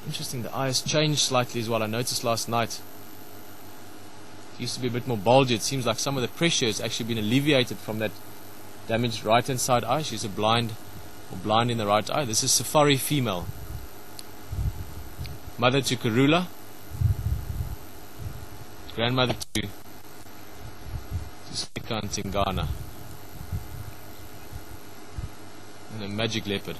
Interesting, the eye has changed slightly as well. I noticed last night it used to be a bit more bulgy. It seems like some of the pressure has actually been alleviated from that damaged right hand side eye. She's a blind in the right eye. This is Safari female, mother to Karula, grandmother to Sika and Tingana, and a magic leopard.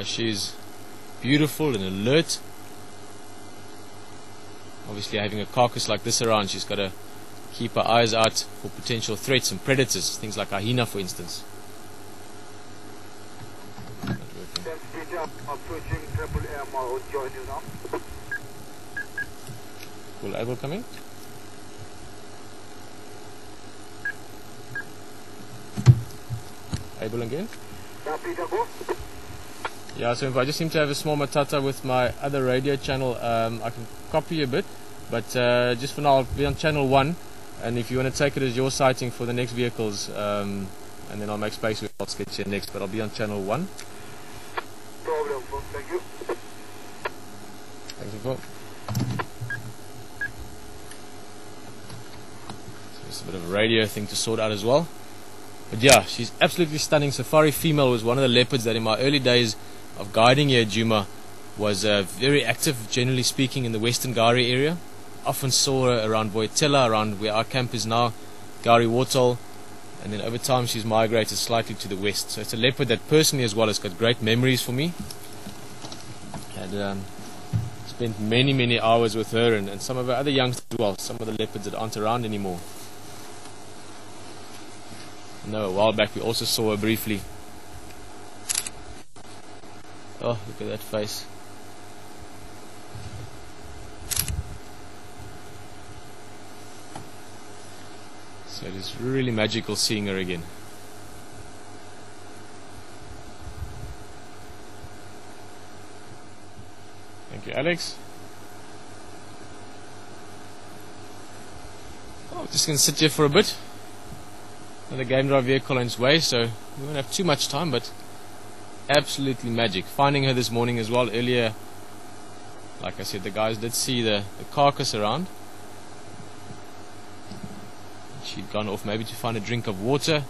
She's beautiful and alert. Obviously, having a carcass like this around, she's got to keep her eyes out for potential threats and predators, things like a hyena, for instance. Will Abel coming? Abel again? Yeah, so if I just seem to have a small matata with my other radio channel, I can copy a bit, but just for now I'll be on channel 1, and if you want to take it as your sighting for the next vehicles, and then I'll make space with I'll sketch here next, but I'll be on channel 1. Thank you. Thank you, Paul. So just a bit of a radio thing to sort out as well. But yeah, she's absolutely stunning. Safari female was one of the leopards that in my early days of guiding here at Djuma was very active, generally speaking, in the western Gari area. Often saw her around Voitela, around where our camp is now, Gari Wartol, and then over time she's migrated slightly to the west. So it's a leopard that personally as well has got great memories for me. Had spent many hours with her and some of her other youngsters as well, some of the leopards that aren't around anymore. No, a while back we also saw her briefly. Oh, look at that face. So it is really magical seeing her again. Thank you, Alex. Oh, just going to sit here for a bit. Another game drive vehicle on its way, so we won't have too much time, but absolutely magic. Finding her this morning as well. Earlier, like I said, the guys did see the carcass around. She'd gone off maybe to find a drink of water,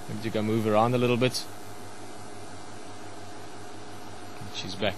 maybe to go move around a little bit. And she's back.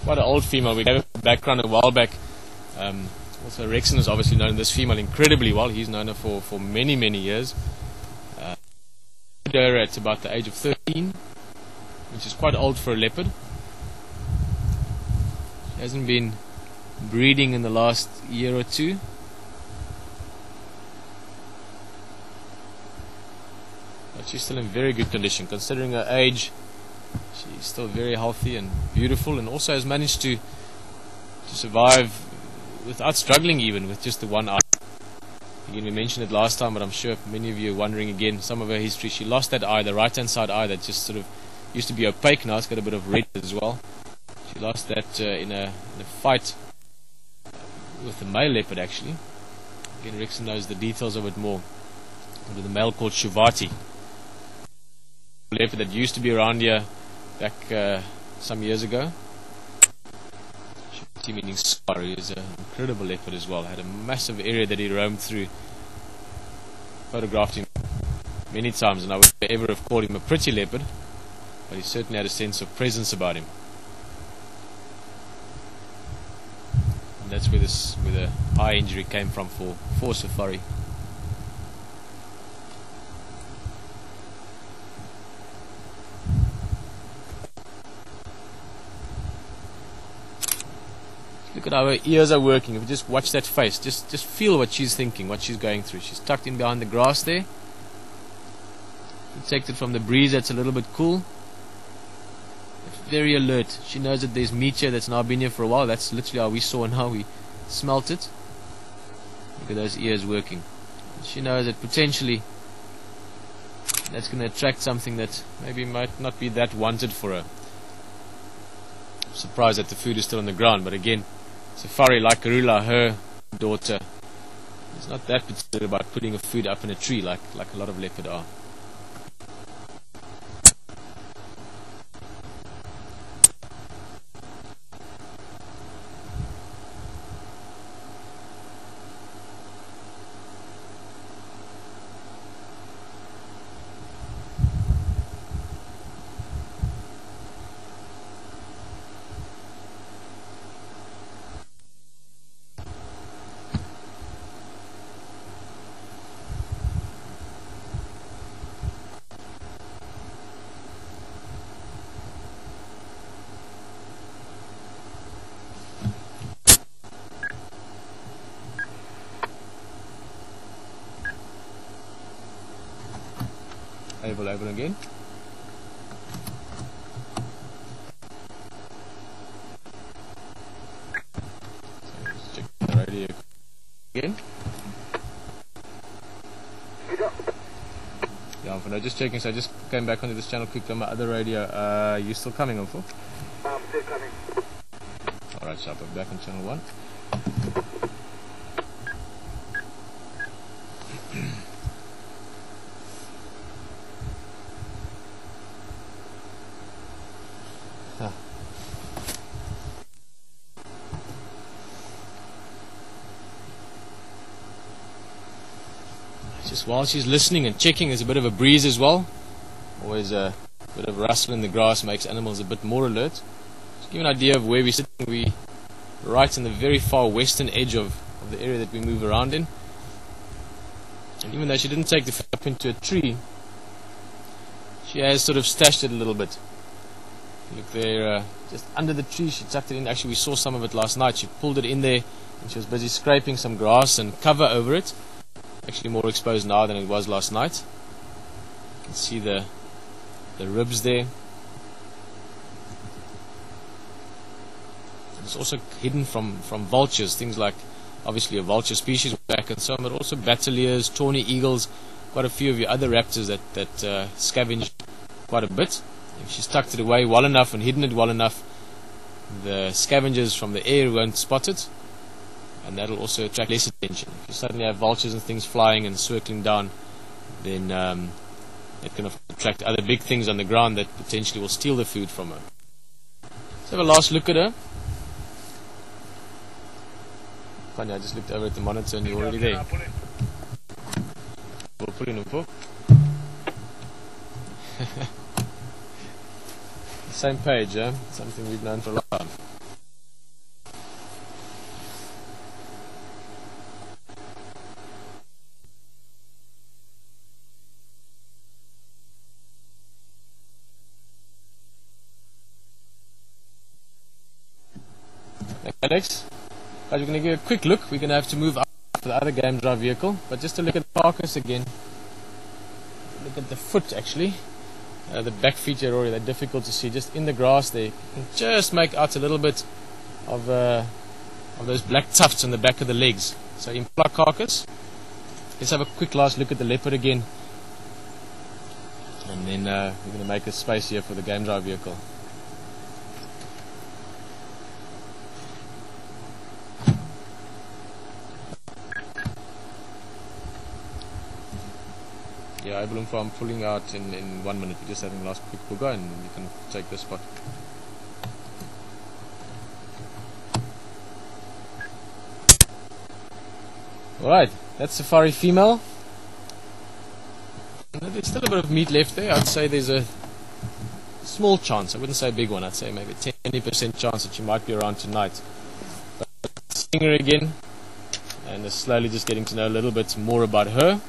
Quite an old female. We gave a background a while back. Also, Rexon has obviously known this female incredibly well. He's known her for many years. Her at about the age of 13, which is quite old for a leopard. She hasn't been breeding in the last year or two. But she's still in very good condition considering her age. She's still very healthy and beautiful, and also has managed to survive without struggling, even with just the one eye. Again, we mentioned it last time, but I'm sure many of you are wondering again some of her history. She lost that eye, the right hand side eye that just sort of used to be opaque. Now it's got a bit of red as well. She lost that in a fight with the male leopard, actually. Again, Rexon knows the details of it more. With the male called Shuvati, leopard that used to be around here back some years ago. Shuvati meaning scar. He is an incredible leopard as well. Had a massive area that he roamed through. Photographed him many times, and I would ever have called him a pretty leopard, but he certainly had a sense of presence about him. And that's where the eye injury came from for Safari. Look at how her ears are working. If you just watch that face, just feel what she's thinking, what she's going through. She's tucked in behind the grass there, protected from the breeze that's a little bit cool. Very alert. She knows that there's meat here that's now been here for a while. That's literally how we saw and how we smelt it. Look at those ears working. She knows that potentially that's going to attract something that maybe might not be that wanted for her. I'm surprised that the food is still on the ground, but again, Safari, like Karula, her daughter, is not that particular about putting her food up in a tree like a lot of leopard are. Able again. So let's check the radio again. Yeah, for now, just checking. So I just came back onto this channel quick on my other radio. You still coming, on for? I'm still coming. Alright, so I'm back on channel 1. Just while she's listening and checking, there's a bit of a breeze as well. Always a bit of rustle in the grass makes animals a bit more alert. Just to give you an idea of where we're sitting, we're right in the very far western edge of the area that we move around in. And even though she didn't take the food up into a tree, she has sort of stashed it a little bit. Look there, just under the tree, she tucked it in. Actually, we saw some of it last night. She pulled it in there and she was busy scraping some grass and cover over it. Actually more exposed now than it was last night. You can see the ribs there. It's also hidden from vultures, things like obviously a vulture species back and so on, but also bataliers, tawny eagles, quite a few of your other raptors that scavenge quite a bit. If she's tucked it away well enough and hidden it well enough, the scavengers from the air won't spot it. And that'll also attract less attention. If you suddenly have vultures and things flying and circling down, then it can attract other big things on the ground that potentially will steal the food from her. Let's have a last look at her. Funny, I just looked over at the monitor and you're already there. We'll put in a book. Same page, yeah? Something we've known for a long time. Alex, guys, we're going to give a quick look. We're going to have to move up to the other game drive vehicle, but just to look at the carcass again. Look at the foot actually. The back feet are already difficult to see. Just in the grass there, you can just make out a little bit of those black tufts on the back of the legs. So impala carcass. Let's have a quick last look at the leopard again, and then we're going to make a space here for the game drive vehicle. Yeah, I'm pulling out in 1 minute. We're just having a last quick booger and you can take the spot. Alright, that's Safari female. There's still a bit of meat left there. I'd say there's a small chance, I wouldn't say a big one, I'd say maybe 20% chance that she might be around tonight. But seeing her again and slowly just getting to know a little bit more about her.